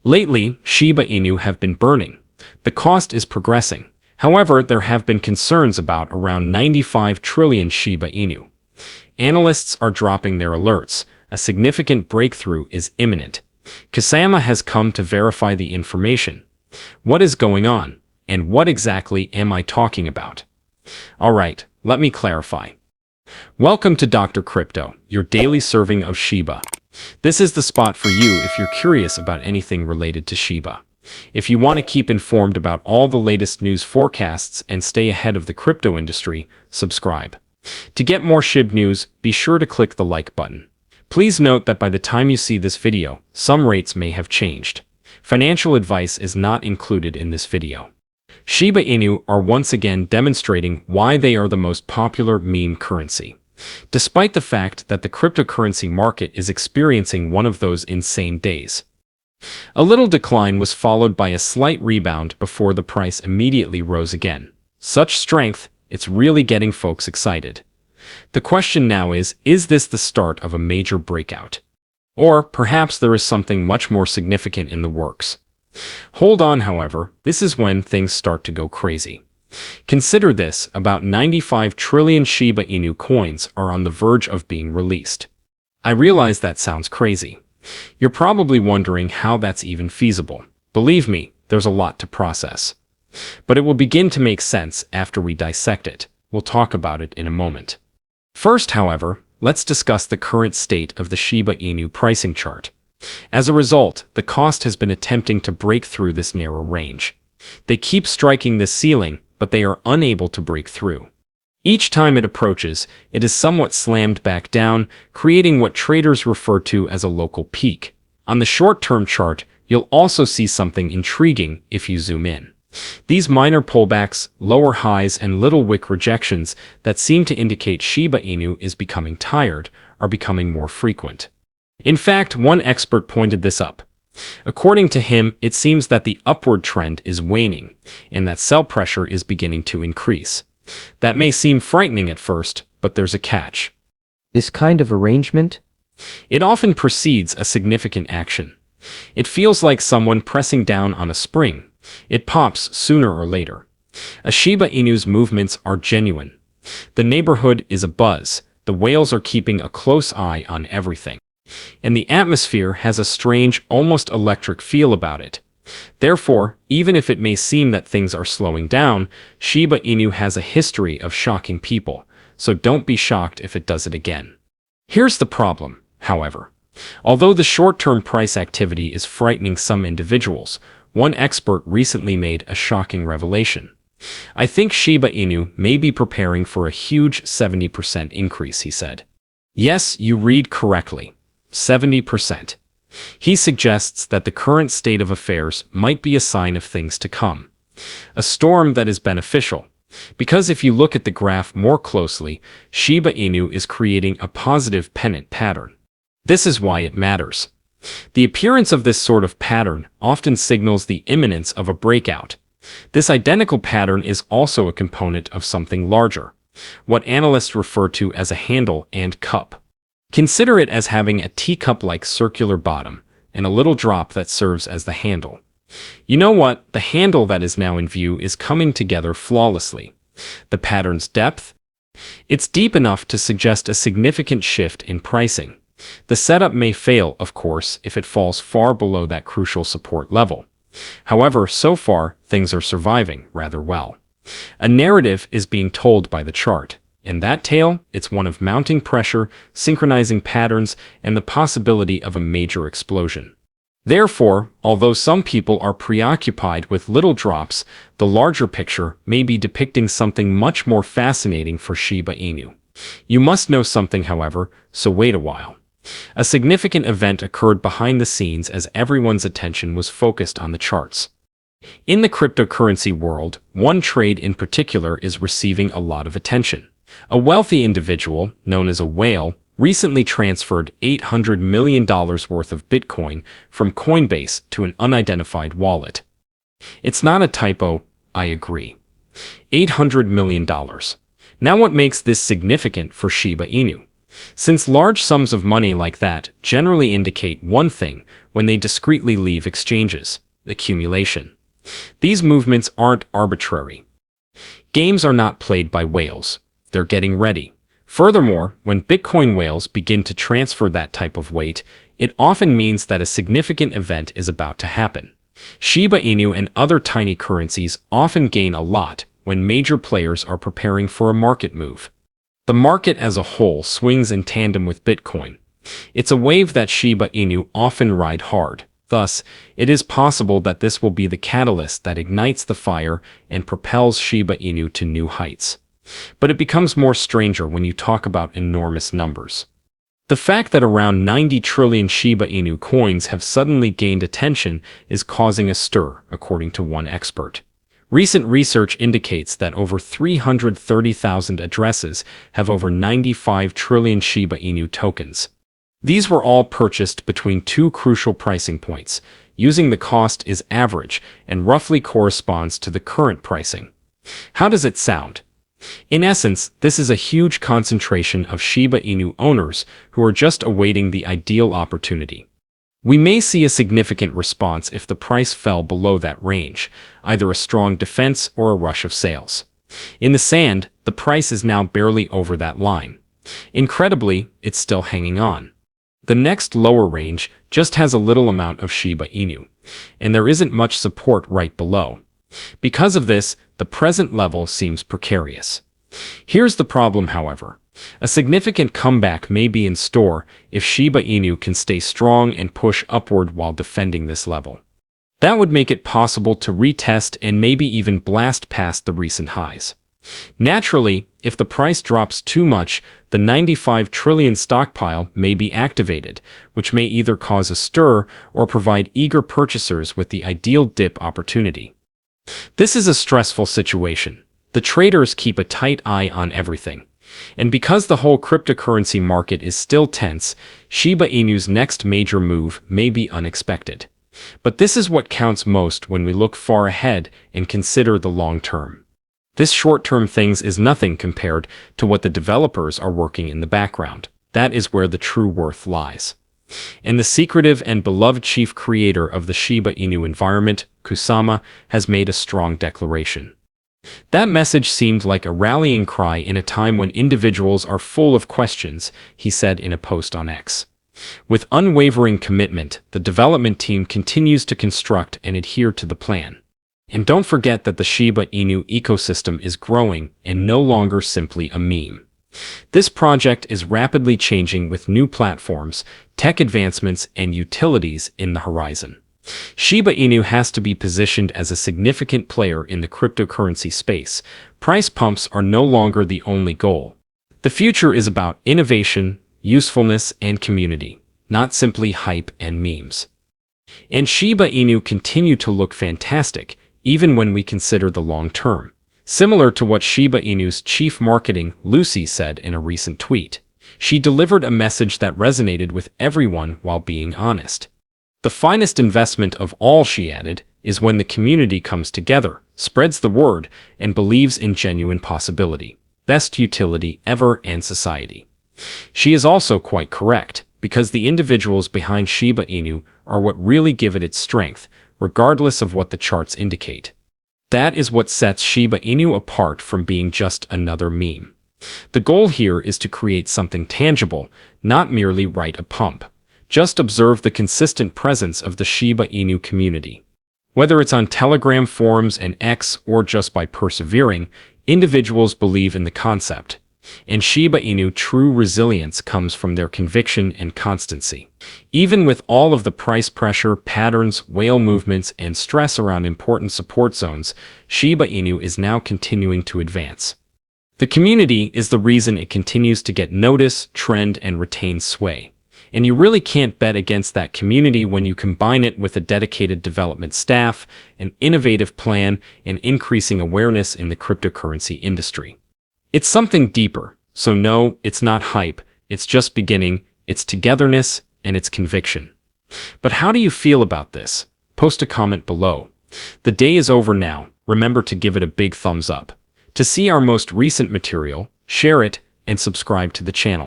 Lately, Shiba Inu have been burning. The cost is progressing. However, there have been concerns about around 95 trillion Shiba Inu. Analysts are dropping their alerts. A significant breakthrough is imminent. Kusama has come to verify the information. What is going on? And what exactly am I talking about? Alright, let me clarify. Welcome to Dr. Crypto, your daily serving of Shiba. This is the spot for you if you're curious about anything related to Shiba. If you want to keep informed about all the latest news forecasts and stay ahead of the crypto industry, subscribe. To get more Shib news, be sure to click the like button. Please note that by the time you see this video, some rates may have changed. Financial advice is not included in this video. Shiba Inu are once again demonstrating why they are the most popular meme currency. Despite the fact that the cryptocurrency market is experiencing one of those insane days. A little decline was followed by a slight rebound before the price immediately rose again. Such strength, it's really getting folks excited. The question now is this the start of a major breakout? Or perhaps there is something much more significant in the works. Hold on, however, this is when things start to go crazy. Consider this, about 95 trillion Shiba Inu coins are on the verge of being released. I realize that sounds crazy. You're probably wondering how that's even feasible. Believe me, there's a lot to process. But it will begin to make sense after we dissect it. We'll talk about it in a moment. First, however, let's discuss the current state of the Shiba Inu pricing chart. As a result, the cost has been attempting to break through this narrow range. They keep striking this ceiling, but they are unable to break through. Each time it approaches, it is somewhat slammed back down, creating what traders refer to as a local peak. On the short-term chart, you'll also see something intriguing if you zoom in. These minor pullbacks, lower highs, and little wick rejections that seem to indicate Shiba Inu is becoming tired are becoming more frequent. In fact, one expert pointed this up. According to him, it seems that the upward trend is waning, and that sell pressure is beginning to increase. That may seem frightening at first, but there's a catch. This kind of arrangement? It often precedes a significant action. It feels like someone pressing down on a spring. It pops sooner or later. A Shiba Inu's movements are genuine. The neighborhood is abuzz. The whales are keeping a close eye on everything. And the atmosphere has a strange, almost electric feel about it. Therefore, even if it may seem that things are slowing down, Shiba Inu has a history of shocking people, so don't be shocked if it does it again. Here's the problem, however. Although the short-term price activity is frightening some individuals, one expert recently made a shocking revelation. I think Shiba Inu may be preparing for a huge 70% increase, he said. Yes, you read correctly. 70%. He suggests that the current state of affairs might be a sign of things to come. A storm that is beneficial. Because if you look at the graph more closely, Shiba Inu is creating a positive pennant pattern. This is why it matters. The appearance of this sort of pattern often signals the imminence of a breakout. This identical pattern is also a component of something larger, what analysts refer to as a handle and cup. Consider it as having a teacup-like circular bottom and a little drop that serves as the handle. You know what? The handle that is now in view is coming together flawlessly. The pattern's depth? It's deep enough to suggest a significant shift in pricing. The setup may fail, of course, if it falls far below that crucial support level. However, so far, things are surviving rather well. A narrative is being told by the chart. In that tale, it's one of mounting pressure, synchronizing patterns, and the possibility of a major explosion. Therefore, although some people are preoccupied with little drops, the larger picture may be depicting something much more fascinating for Shiba Inu. You must know something, however, so wait a while. A significant event occurred behind the scenes as everyone's attention was focused on the charts. In the cryptocurrency world, one trade in particular is receiving a lot of attention. A wealthy individual, known as a whale, recently transferred $800 million worth of Bitcoin from Coinbase to an unidentified wallet. It's not a typo, I agree. $800 million. Now what makes this significant for Shiba Inu? since large sums of money like that generally indicate one thing when they discreetly leave exchanges: accumulation. These movements aren't arbitrary. Games are not played by whales. They're getting ready. Furthermore, when Bitcoin whales begin to transfer that type of weight, it often means that a significant event is about to happen. Shiba Inu and other tiny currencies often gain a lot when major players are preparing for a market move. The market as a whole swings in tandem with Bitcoin. It's a wave that Shiba Inu often ride hard. Thus, it is possible that this will be the catalyst that ignites the fire and propels Shiba Inu to new heights. But it becomes more stranger when you talk about enormous numbers. The fact that around 90 trillion Shiba Inu coins have suddenly gained attention is causing a stir, according to one expert. Recent research indicates that over 330,000 addresses have over 95 trillion Shiba Inu tokens. These were all purchased between two crucial pricing points, using the cost is average and roughly corresponds to the current pricing. How does it sound? In essence, this is a huge concentration of Shiba Inu owners who are just awaiting the ideal opportunity. We may see a significant response if the price fell below that range, either a strong defense or a rush of sales. In the sand, the price is now barely over that line. Incredibly, it's still hanging on. The next lower range just has a little amount of Shiba Inu, and there isn't much support right below. Because of this, the present level seems precarious. Here's the problem, however. A significant comeback may be in store if Shiba Inu can stay strong and push upward while defending this level. That would make it possible to retest and maybe even blast past the recent highs. Naturally, if the price drops too much, the 95 trillion stockpile may be activated, which may either cause a stir or provide eager purchasers with the ideal dip opportunity. This is a stressful situation. The traders keep a tight eye on everything. And because the whole cryptocurrency market is still tense, Shiba Inu's next major move may be unexpected. But this is what counts most when we look far ahead and consider the long term. This short-term things is nothing compared to what the developers are working in the background. That is where the true worth lies. And the secretive and beloved chief creator of the Shiba Inu environment, Kusama, has made a strong declaration. That message seemed like a rallying cry in a time when individuals are full of questions, he said in a post on X. With unwavering commitment, the development team continues to construct and adhere to the plan. And don't forget that the Shiba Inu ecosystem is growing and no longer simply a meme. This project is rapidly changing with new platforms, tech advancements, and utilities in the horizon. Shiba Inu has to be positioned as a significant player in the cryptocurrency space. Price pumps are no longer the only goal. The future is about innovation, usefulness, and community, not simply hype and memes. And Shiba Inu continue to look fantastic, even when we consider the long term. Similar to what Shiba Inu's chief marketing, Lucy, said in a recent tweet. She delivered a message that resonated with everyone while being honest. The finest investment of all, she added, is when the community comes together, spreads the word, and believes in genuine possibility. Best utility ever and society. She is also quite correct, because the individuals behind Shiba Inu are what really give it its strength, regardless of what the charts indicate. That is what sets Shiba Inu apart from being just another meme. The goal here is to create something tangible, not merely write a pump. Just observe the consistent presence of the Shiba Inu community. Whether it's on Telegram forums and X or just by persevering, individuals believe in the concept. And Shiba Inu true resilience comes from their conviction and constancy. Even with all of the price pressure, patterns, whale movements, and stress around important support zones, Shiba Inu is now continuing to advance. The community is the reason it continues to get notice, trend, and retain sway. And you really can't bet against that community when you combine it with a dedicated development staff, an innovative plan, and increasing awareness in the cryptocurrency industry. It's something deeper, so no, it's not hype, it's just beginning, it's togetherness, and it's conviction. But how do you feel about this? Post a comment below. The day is over now, remember to give it a big thumbs up. To see our most recent material, share it, and subscribe to the channel.